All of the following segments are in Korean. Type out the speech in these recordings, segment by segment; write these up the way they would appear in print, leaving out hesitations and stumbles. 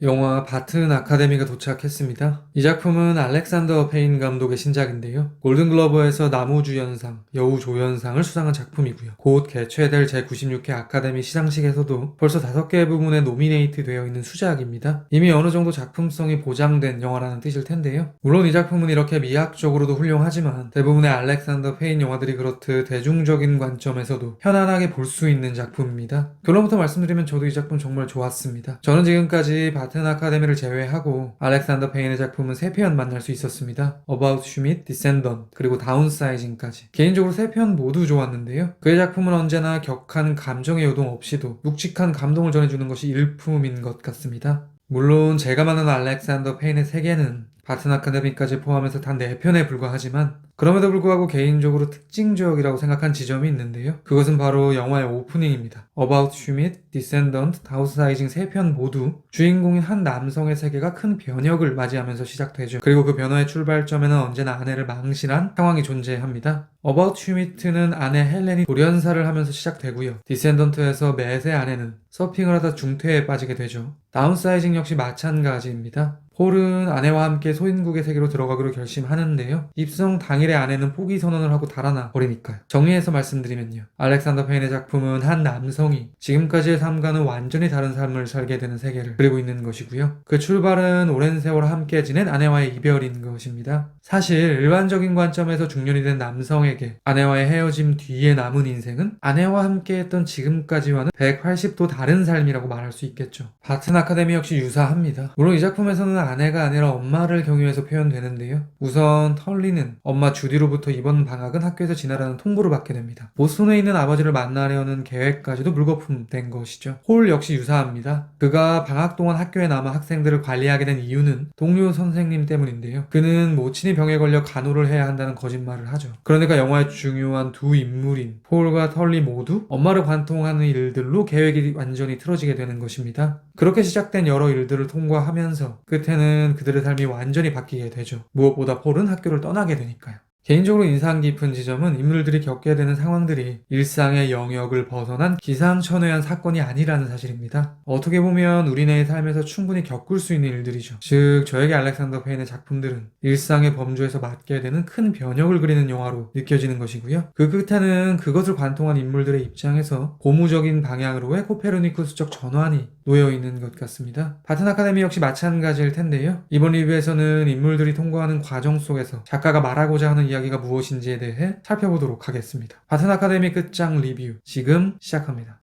영화 바튼 아카데미가 도착했습니다. 이 작품은 알렉산더 페인 감독의 신작인데요. 골든글러버에서 남우주연상, 여우조연상을 수상한 작품이고요. 곧 개최될 제96회 아카데미 시상식에서도 벌써 5개의 부문에 노미네이트 되어 있는 수작입니다. 이미 어느 정도 작품성이 보장된 영화라는 뜻일 텐데요. 물론 이 작품은 이렇게 미학적으로도 훌륭하지만 대부분의 알렉산더 페인 영화들이 그렇듯 대중적인 관점에서도 편안하게 볼 수 있는 작품입니다. 결론부터 말씀드리면 저도 이 작품 정말 좋았습니다. 저는 지금까지 바튼 아카데미를 제외하고 알렉산더 페인의 작품은 3편 만날 수 있었습니다. About Schmidt, Descendant, 그리고 다운사이징까지. 개인적으로 3편 모두 좋았는데요. 그의 작품은 언제나 격한 감정의 요동 없이도 묵직한 감동을 전해주는 것이 일품인 것 같습니다. 물론 제가 만난 알렉산더 페인의 세계는 바튼 아카데미까지 포함해서 단 4편에 불과하지만 그럼에도 불구하고 개인적으로 특징적이라고 생각한 지점이 있는데요. 그것은 바로 영화의 오프닝입니다. About Schmidt, Descendant, Downsizing 3편 모두 주인공인 한 남성의 세계가 큰 변혁을 맞이하면서 시작되죠. 그리고 그 변화의 출발점에는 언제나 아내를 망신한 상황이 존재합니다. About Schmidt는 아내 헬렌이 돌연사를 하면서 시작되고요. Descendant에서 맷의 아내는 서핑을 하다 중퇴에 빠지게 되죠. 다운사이징 역시 마찬가지입니다. 폴은 아내와 함께 소인국의 세계로 들어가기로 결심하는데요. 입성 당일에 아내는 포기 선언을 하고 달아나 버리니까요. 정리해서 말씀드리면요. 알렉산더 페인의 작품은 한 남성이 지금까지의 삶과는 완전히 다른 삶을 살게 되는 세계를 그리고 있는 것이고요. 그 출발은 오랜 세월 함께 지낸 아내와의 이별인 것입니다. 사실 일반적인 관점에서 중년이 된 남성에게 아내와의 헤어짐 뒤에 남은 인생은 아내와 함께 했던 지금까지와는 180도 다른 삶이라고 말할 수 있겠죠. 바튼 아카데미 역시 유사합니다. 물론 이 작품에서는 아내가 아니라 엄마를 경유해서 표현되는데요. 우선 털리는 엄마 주디로부터 이번 방학은 학교에서 지내라는 통보를 받게 됩니다. 보스턴에 있는 아버지를 만나려는 계획까지도 물거품된 것이죠. 홀 역시 유사합니다. 그가 방학 동안 학교에 남아 학생들을 관리하게 된 이유는 동료 선생님 때문인데요. 그는 모친이 병에 걸려 간호를 해야 한다는 거짓말을 하죠. 그러니까 영화의 중요한 두 인물인 폴과 털리 모두 엄마를 관통하는 일들로 계획이 완전히 틀어지게 되는 것입니다. 그렇게 시작된 여러 일들을 통과하면서 끝에는 그들의 삶이 완전히 바뀌게 되죠. 무엇보다 폴은 학교를 떠나게 되니까요. 개인적으로 인상 깊은 지점은 인물들이 겪게 되는 상황들이 일상의 영역을 벗어난 기상천외한 사건이 아니라는 사실입니다. 어떻게 보면 우리네의 삶에서 충분히 겪을 수 있는 일들이죠. 즉 저에게 알렉산더 페인의 작품들은 일상의 범주에서 맞게 되는 큰 변혁을 그리는 영화로 느껴지는 것이고요. 그 끝에는 그것을 관통한 인물들의 입장에서 고무적인 방향으로의 코페르니쿠스적 전환이 놓여있는 것 같습니다. 바튼 아카데미 역시 마찬가지일 텐데요. 이번 리뷰에서는 인물들이 통과하는 과정 속에서 작가가 말하고자 하는 이야기가 무엇인지에 대해 살펴보도록 하겠습니다. 바튼 아카데미 끝장 리뷰 지금 시작합니다.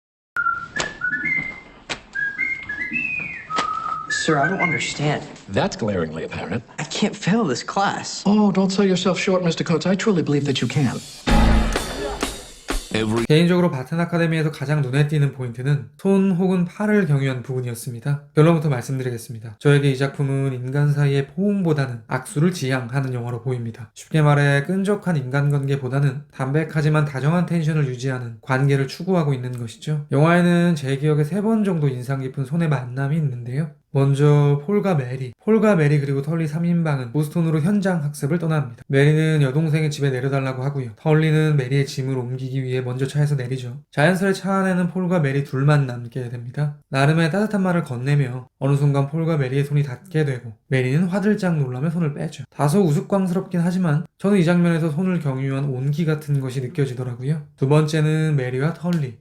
Sir, I don't understand. That's glaringly apparent. I can't fail this class. Oh, don't sell yourself short, Mr. Coates. I truly believe that you can. 개인적으로 바튼 아카데미에서 가장 눈에 띄는 포인트는 손 혹은 팔을 경유한 부분이었습니다. 결론부터 말씀드리겠습니다. 저에게 이 작품은 인간 사이의 포옹보다는 악수를 지향하는 영화로 보입니다. 쉽게 말해 끈적한 인간관계보다는 담백하지만 다정한 텐션을 유지하는 관계를 추구하고 있는 것이죠. 영화에는 제 기억에 3번 정도 인상 깊은 손의 만남이 있는데요. 먼저 폴과 메리 그리고 털리 3인방은 보스턴으로 현장 학습을 떠납니다. 메리는 여동생의 집에 내려달라고 하고요. 털리는 메리의 짐을 옮기기 위해 먼저 차에서 내리죠. 자연스레 차 안에는 폴과 메리 둘만 남게 됩니다. 나름의 따뜻한 말을 건네며 어느 순간 폴과 메리의 손이 닿게 되고 메리는 화들짝 놀라며 손을 빼죠. 다소 우스꽝스럽긴 하지만 저는 이 장면에서 손을 경유한 온기 같은 것이 느껴지더라고요. 두 번째는 메리와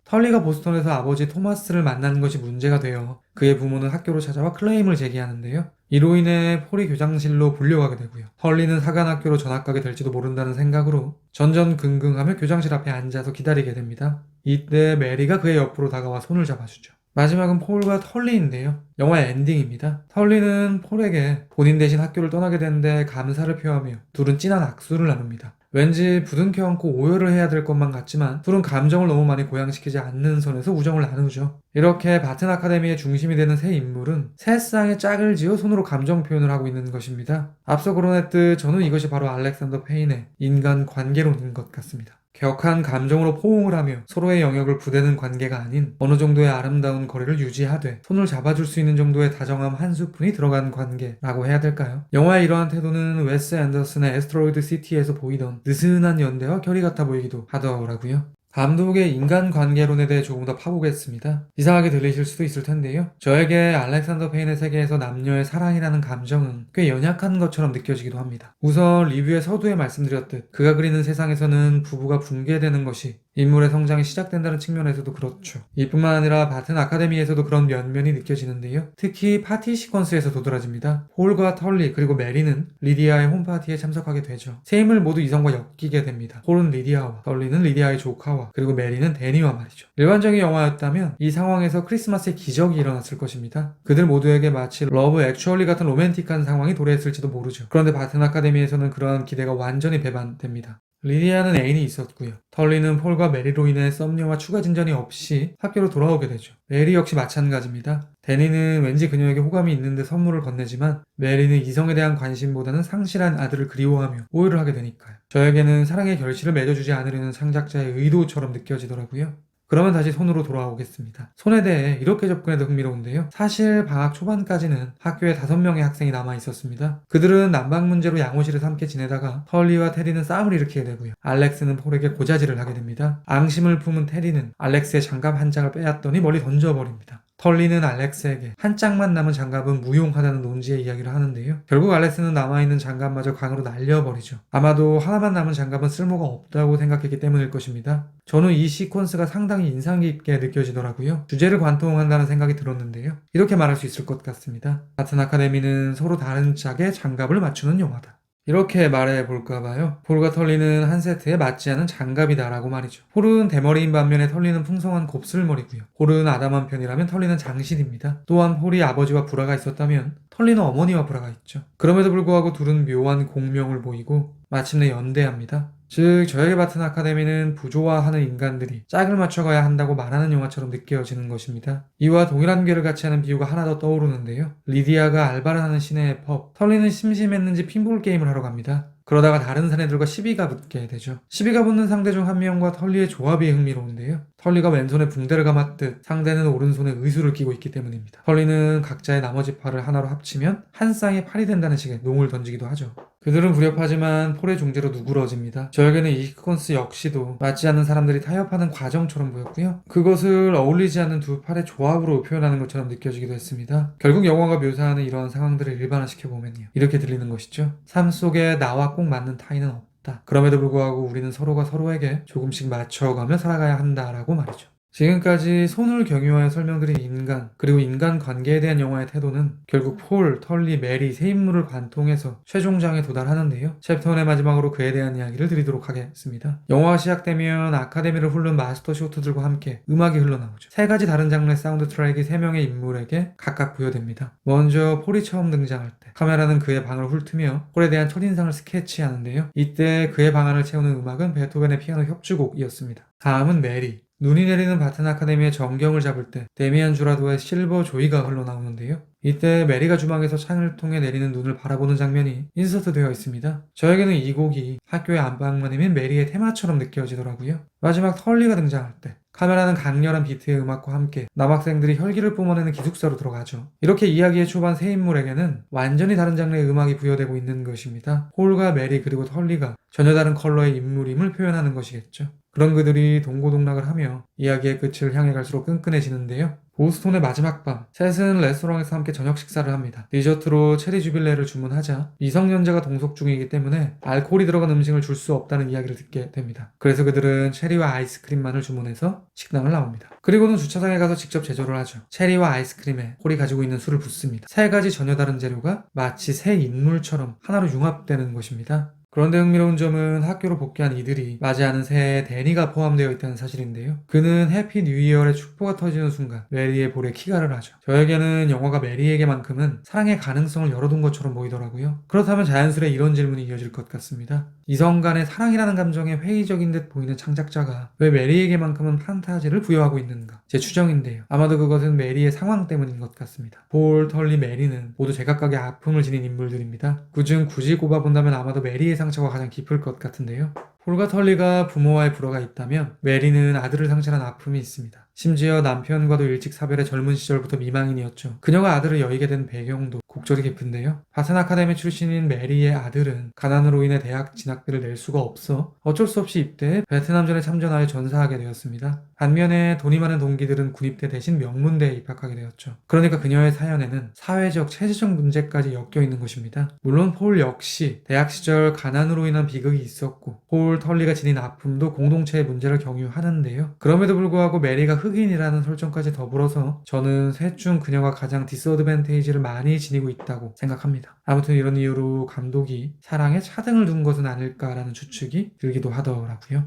털리가 보스턴에서 아버지 토마스를 만난 것이 문제가 되어 그의 부모는 학교로 찾아와 클레임을 제기하는데요. 이로 인해 폴이 교장실로 불려가게 되고요. 털리는 사관학교로 전학 가게 될지도 모른다는 생각으로 전전긍긍하며 교장실 앞에 앉아서 기다리게 됩니다. 이때 메리가 그의 옆으로 다가와 손을 잡아주죠. 마지막은 폴과 털리인데요. 영화의 엔딩입니다. 털리는 폴에게 본인 대신 학교를 떠나게 되는데 감사를 표하며 둘은 진한 악수를 나눕니다. 왠지 부둥켜 안고 오열을 해야 될 것만 같지만 둘은 감정을 너무 많이 고양시키지 않는 선에서 우정을 나누죠. 이렇게 바튼 아카데미의 중심이 되는 세 인물은 세 쌍의 짝을 지어 손으로 감정 표현을 하고 있는 것입니다. 앞서 거론했듯 저는 이것이 바로 알렉산더 페인의 인간 관계론인 것 같습니다. 격한 감정으로 포옹을 하며 서로의 영역을 부대는 관계가 아닌 어느 정도의 아름다운 거리를 유지하되 손을 잡아줄 수 있는 정도의 다정함 한 스푼이 들어간 관계라고 해야 될까요? 영화의 이러한 태도는 웨스 앤더슨의 애스트로이드 시티에서 보이던 느슨한 연대와 결이 같아 보이기도 하더라고요. 감독의 인간관계론에 대해 조금 더 파보겠습니다. 이상하게 들리실 수도 있을 텐데요. 저에게 알렉산더 페인의 세계에서 남녀의 사랑이라는 감정은 꽤 연약한 것처럼 느껴지기도 합니다. 우선 리뷰의 서두에 말씀드렸듯 그가 그리는 세상에서는 부부가 붕괴되는 것이 인물의 성장이 시작된다는 측면에서도 그렇죠. 이뿐만 아니라 바튼 아카데미에서도 그런 면면이 느껴지는데요. 특히 파티 시퀀스에서 도드라집니다. 폴과 털리 그리고 메리는 리디아의 홈파티에 참석하게 되죠. 세 인물 모두 이성과 엮이게 됩니다. 폴은 리디아와, 털리는 리디아의 조카와, 그리고 메리는 데니와 말이죠. 일반적인 영화였다면 이 상황에서 크리스마스의 기적이 일어났을 것입니다. 그들 모두에게 마치 러브 액츄얼리 같은 로맨틱한 상황이 도래했을지도 모르죠. 그런데 바튼 아카데미에서는 그러한 기대가 완전히 배반됩니다. 리디아는 애인이 있었고요. 털리는 폴과 메리로 인해 썸녀와 추가 진전이 없이 학교로 돌아오게 되죠. 메리 역시 마찬가지입니다. 데니는 왠지 그녀에게 호감이 있는데 선물을 건네지만 메리는 이성에 대한 관심보다는 상실한 아들을 그리워하며 오해를 하게 되니까요. 저에게는 사랑의 결실을 맺어주지 않으려는 창작자의 의도처럼 느껴지더라고요. 그러면 다시 손으로 돌아오겠습니다. 손에 대해 이렇게 접근해도 흥미로운데요. 사실 방학 초반까지는 학교에 5명의 학생이 남아 있었습니다. 그들은 난방 문제로 양호실에서 함께 지내다가 털리와 테리는 싸움을 일으키게 되고요. 알렉스는 폴에게 고자질을 하게 됩니다. 앙심을 품은 테리는 알렉스의 장갑 한 장을 빼앗더니 멀리 던져버립니다. 털리는 알렉스에게 한 짝만 남은 장갑은 무용하다는 논지의 이야기를 하는데요. 결국 알렉스는 남아있는 장갑마저 강으로 날려버리죠. 아마도 하나만 남은 장갑은 쓸모가 없다고 생각했기 때문일 것입니다. 저는 이 시퀀스가 상당히 인상 깊게 느껴지더라고요. 주제를 관통한다는 생각이 들었는데요. 이렇게 말할 수 있을 것 같습니다. 바튼 아카데미는 서로 다른 짝의 장갑을 맞추는 영화다. 이렇게 말해볼까봐요. 폴과 털리는 한 세트에 맞지 않은 장갑이다라고 말이죠. 폴은 대머리인 반면에 털리는 풍성한 곱슬머리고요. 폴은 아담한 편이라면 털리는 장신입니다. 또한 폴이 아버지와 불화가 있었다면 털리는 어머니와 불화가 있죠. 그럼에도 불구하고 둘은 묘한 공명을 보이고 마침내 연대합니다. 즉 저에게 바튼 아카데미는 부조화하는 인간들이 짝을 맞춰가야 한다고 말하는 영화처럼 느껴지는 것입니다. 이와 동일한 궤를 같이 하는 비유가 하나 더 떠오르는데요. 리디아가 알바를 하는 시내의 펍, 털리는 심심했는지 핀볼 게임을 하러 갑니다. 그러다가 다른 사내들과 시비가 붙게 되죠. 시비가 붙는 상대 중 한 명과 털리의 조합이 흥미로운데요. 털리가 왼손에 붕대를 감았듯 상대는 오른손에 의수를 끼고 있기 때문입니다. 털리는 각자의 나머지 팔을 하나로 합치면 한 쌍의 팔이 된다는 식의 농을 던지기도 하죠. 그들은 불협하지만 폴의 중재로 누그러집니다. 저에게는 이 시퀀스 역시도 맞지 않는 사람들이 타협하는 과정처럼 보였고요. 그것을 어울리지 않는 두 팔의 조합으로 표현하는 것처럼 느껴지기도 했습니다. 결국 영화가 묘사하는 이러한 상황들을 일반화시켜보면요. 이렇게 들리는 것이죠. 삶 속에 나와 꼭 맞는 타인은 없다. 그럼에도 불구하고 우리는 서로가 서로에게 조금씩 맞춰가며 살아가야 한다라고 말이죠. 지금까지 손을 경유하여 설명드린 인간, 그리고 인간관계에 대한 영화의 태도는 결국 폴, 털리, 메리 세 인물을 관통해서 최종장에 도달하는데요. 챕터 1의 마지막으로 그에 대한 이야기를 드리도록 하겠습니다. 영화가 시작되면 아카데미를 훑는 마스터 쇼트들과 함께 음악이 흘러나오죠. 세 가지 다른 장르의 사운드 트랙이 세 명의 인물에게 각각 부여됩니다. 먼저 폴이 처음 등장할 때 카메라는 그의 방을 훑으며 폴에 대한 첫인상을 스케치하는데요. 이때 그의 방안을 채우는 음악은 베토벤의 피아노 협주곡이었습니다. 다음은 메리. 눈이 내리는 바튼 아카데미의 정경을 잡을 때 데미안 주라도의 실버 조이가 흘러나오는데요. 이때 메리가 주방에서 창을 통해 내리는 눈을 바라보는 장면이 인서트 되어 있습니다. 저에게는 이 곡이 학교의 안방마님인 메리의 테마처럼 느껴지더라고요. 마지막 털리가 등장할 때 카메라는 강렬한 비트의 음악과 함께 남학생들이 혈기를 뿜어내는 기숙사로 들어가죠. 이렇게 이야기의 초반 세 인물에게는 완전히 다른 장르의 음악이 부여되고 있는 것입니다. 폴과 메리 그리고 털리가 전혀 다른 컬러의 인물임을 표현하는 것이겠죠. 그런 그들이 동고동락을 하며 이야기의 끝을 향해 갈수록 끈끈해지는데요. 보스톤의 마지막 밤, 셋은 레스토랑에서 함께 저녁 식사를 합니다. 디저트로 체리 주빌레를 주문하자 미성년자가 동속 중이기 때문에 알코올이 들어간 음식을 줄 수 없다는 이야기를 듣게 됩니다. 그래서 그들은 체리와 아이스크림만을 주문해서 식당을 나옵니다. 그리고는 주차장에 가서 직접 제조를 하죠. 체리와 아이스크림에 폴이 가지고 있는 술을 붓습니다. 세 가지 전혀 다른 재료가 마치 새 인물처럼 하나로 융합되는 것입니다. 그런데 흥미로운 점은 학교로 복귀한 이들이 맞이하는 새해 데니가 포함되어 있다는 사실인데요. 그는 해피 뉴 이어의 축포가 터지는 순간 메리의 볼에 키가를 하죠. 저에게는 영화가 메리에게만큼은 사랑의 가능성을 열어둔 것처럼 보이더라고요. 그렇다면 자연스레 이런 질문이 이어질 것 같습니다. 이성 간의 사랑이라는 감정에 회의적인 듯 보이는 창작자가 왜 메리에게만큼은 판타지를 부여하고 있는가? 제 추정인데요. 아마도 그것은 메리의 상황 때문인 것 같습니다. 폴, 털리, 메리는 모두 제각각의 아픔을 지닌 인물들입니다. 그중 굳이 꼽아본다면 아마도 메리의 상처가 가장 깊을 것 같은데요. 폴과 털리가 부모와의 불화가 있다면 메리는 아들을 상실한 아픔이 있습니다. 심지어 남편과도 일찍 사별해 젊은 시절부터 미망인이었죠. 그녀가 아들을 여의게 된 배경도 곡절이 깊은데요. 바튼 아카데미 출신인 메리의 아들은 가난으로 인해 대학 진학비를 낼 수가 없어 어쩔 수 없이 입대해 베트남전에 참전하여 전사하게 되었습니다. 반면에 돈이 많은 동기들은 군입대 대신 명문대에 입학하게 되었죠. 그러니까 그녀의 사연에는 사회적, 체제적 문제까지 엮여 있는 것입니다. 물론 폴 역시 대학 시절 가난으로 인한 비극이 있었고 폴 털리가 지닌 아픔도 공동체의 문제를 경유하는데요. 그럼에도 불구하고 메리가 흑인이라는 설정까지 더불어서 저는 셋 중 그녀가 가장 디스어드밴테이지를 많이 지니고 있다고 생각합니다. 아무튼 이런 이유로 감독이 사랑에 차등을 둔 것은 아닐까라는 추측이 들기도 하더라고요.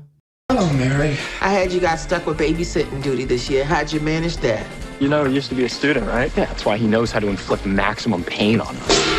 Hello, Mary. I had you guys stuck with babysitting duty this year. How'd you manage that? You know, he used to be a student, right? Yeah, that's why he knows how to inflict maximum pain on us.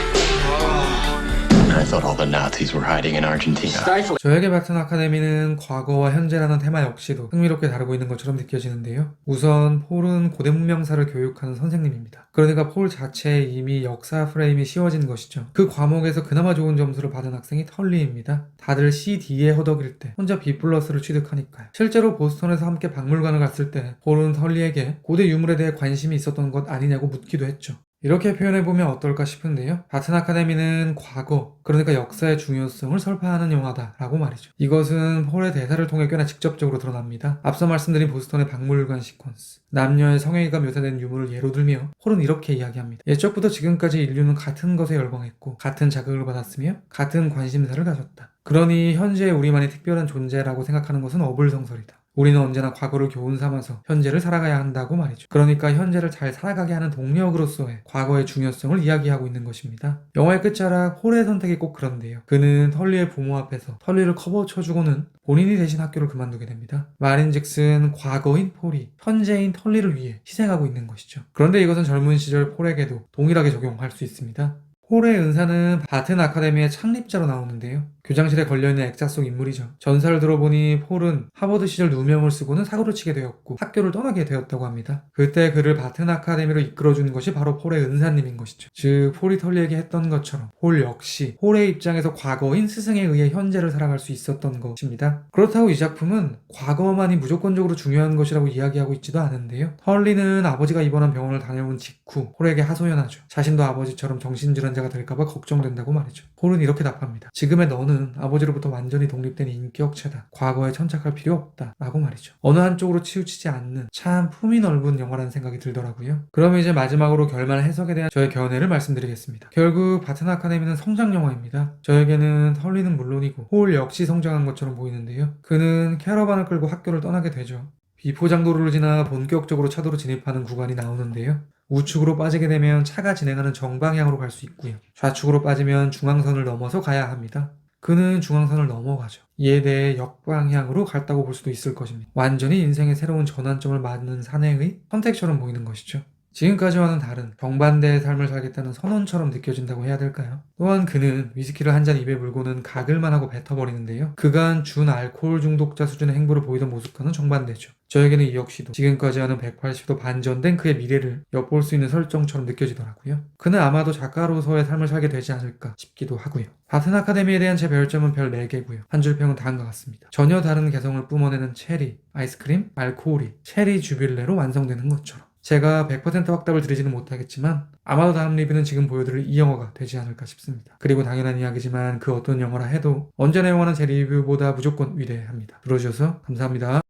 I thought all the Nazis were hiding in Argentina. 저에게 바튼 아카데미는 과거와 현재라는 테마 역시도 흥미롭게 다루고 있는 것처럼 느껴지는데요. 우선 폴은 고대 문명사를 교육하는 선생님입니다. 그러니까 폴 자체에 이미 역사 프레임이 씌워진 것이죠. 그 과목에서 그나마 좋은 점수를 받은 학생이 털리입니다. 다들 CD에 허덕일 때 혼자 B+를 취득하니까요. 실제로 보스턴에서 함께 박물관을 갔을 때 폴은 털리에게 고대 유물에 대해 관심이 있었던 것 아니냐고 묻기도 했죠. 이렇게 표현해보면 어떨까 싶은데요. 바튼 아카데미는 과거, 그러니까 역사의 중요성을 설파하는 영화다라고 말이죠. 이것은 폴의 대사를 통해 꽤나 직접적으로 드러납니다. 앞서 말씀드린 보스턴의 박물관 시퀀스, 남녀의 성행위가 묘사된 유물을 예로 들며 폴은 이렇게 이야기합니다. 옛적부터 지금까지 인류는 같은 것에 열광했고 같은 자극을 받았으며 같은 관심사를 가졌다. 그러니 현재의 우리만이 특별한 존재라고 생각하는 것은 어불성설이다. 우리는 언제나 과거를 교훈 삼아서 현재를 살아가야 한다고 말이죠. 그러니까 현재를 잘 살아가게 하는 동력으로서의 과거의 중요성을 이야기하고 있는 것입니다. 영화의 끝자락 폴의 선택이 꼭 그런데요. 그는 털리의 부모 앞에서 털리를 커버쳐주고는 본인이 대신 학교를 그만두게 됩니다. 말인즉슨 과거인 폴이 현재인 털리를 위해 희생하고 있는 것이죠. 그런데 이것은 젊은 시절 폴에게도 동일하게 적용할 수 있습니다. 폴의 은사는 바튼 아카데미의 창립자로 나오는데요. 교장실에 걸려있는 액자 속 인물이죠. 전사를 들어보니 폴은 하버드 시절 누명을 쓰고는 사고를 치게 되었고 학교를 떠나게 되었다고 합니다. 그때 그를 바튼 아카데미로 이끌어준 것이 바로 폴의 은사님인 것이죠. 즉 폴이 털리에게 했던 것처럼 폴 역시 폴의 입장에서 과거인 스승에 의해 현재를 살아갈 수 있었던 것입니다. 그렇다고 이 작품은 과거만이 무조건적으로 중요한 것이라고 이야기하고 있지도 않은데요. 털리는 아버지가 입원한 병원을 다녀온 직후 폴에게 하소연하죠. 자신도 아버지처럼 정신질환자가 될까봐 걱정된다고 말이죠. 폴은 이렇게 답합니다. 지금의 너는 아버지로부터 완전히 독립된 인격체다. 과거에 천착할 필요 없다. 라고 말이죠. 어느 한쪽으로 치우치지 않는 참 품이 넓은 영화라는 생각이 들더라고요. 그럼 이제 마지막으로 결말 해석에 대한 저의 견해를 말씀드리겠습니다. 결국 바튼 아카데미는 성장 영화입니다. 저에게는 털리는 물론이고 폴 역시 성장한 것처럼 보이는데요. 그는 캐러반을 끌고 학교를 떠나게 되죠. 비포장도로를 지나 본격적으로 차도로 진입하는 구간이 나오는데요. 우측으로 빠지게 되면 차가 진행하는 정방향으로 갈 수 있고요. 좌측으로 빠지면 중앙선을 넘어서 가야 합니다. 그는 중앙선을 넘어가죠. 이에 대해 역방향으로 갔다고 볼 수도 있을 것입니다. 완전히 인생의 새로운 전환점을 맞는 사내의 선택처럼 보이는 것이죠. 지금까지와는 다른 정반대의 삶을 살겠다는 선언처럼 느껴진다고 해야 될까요? 또한 그는 위스키를 한 잔 입에 물고는 가글만 하고 뱉어버리는데요. 그간 준 알코올 중독자 수준의 행보를 보이던 모습과는 정반대죠. 저에게는 이 역시도 지금까지와는 180도 반전된 그의 미래를 엿볼 수 있는 설정처럼 느껴지더라고요. 그는 아마도 작가로서의 삶을 살게 되지 않을까 싶기도 하고요. 바튼 아카데미에 대한 제 별점은 별 4개고요. 한 줄 평은 다음과 같습니다. 전혀 다른 개성을 뿜어내는 체리, 아이스크림, 알코올이 체리 주빌레로 완성되는 것처럼. 제가 100% 확답을 드리지는 못하겠지만 아마도 다음 리뷰는 지금 보여드릴 이 영화가 되지 않을까 싶습니다. 그리고 당연한 이야기지만 그 어떤 영화라 해도 언제나 영화는 제 리뷰보다 무조건 위대합니다. 들어주셔서 감사합니다.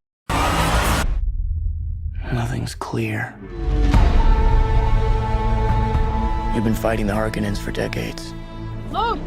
Nothing's clear. You've been fighting the Harkonnens for decades. Look!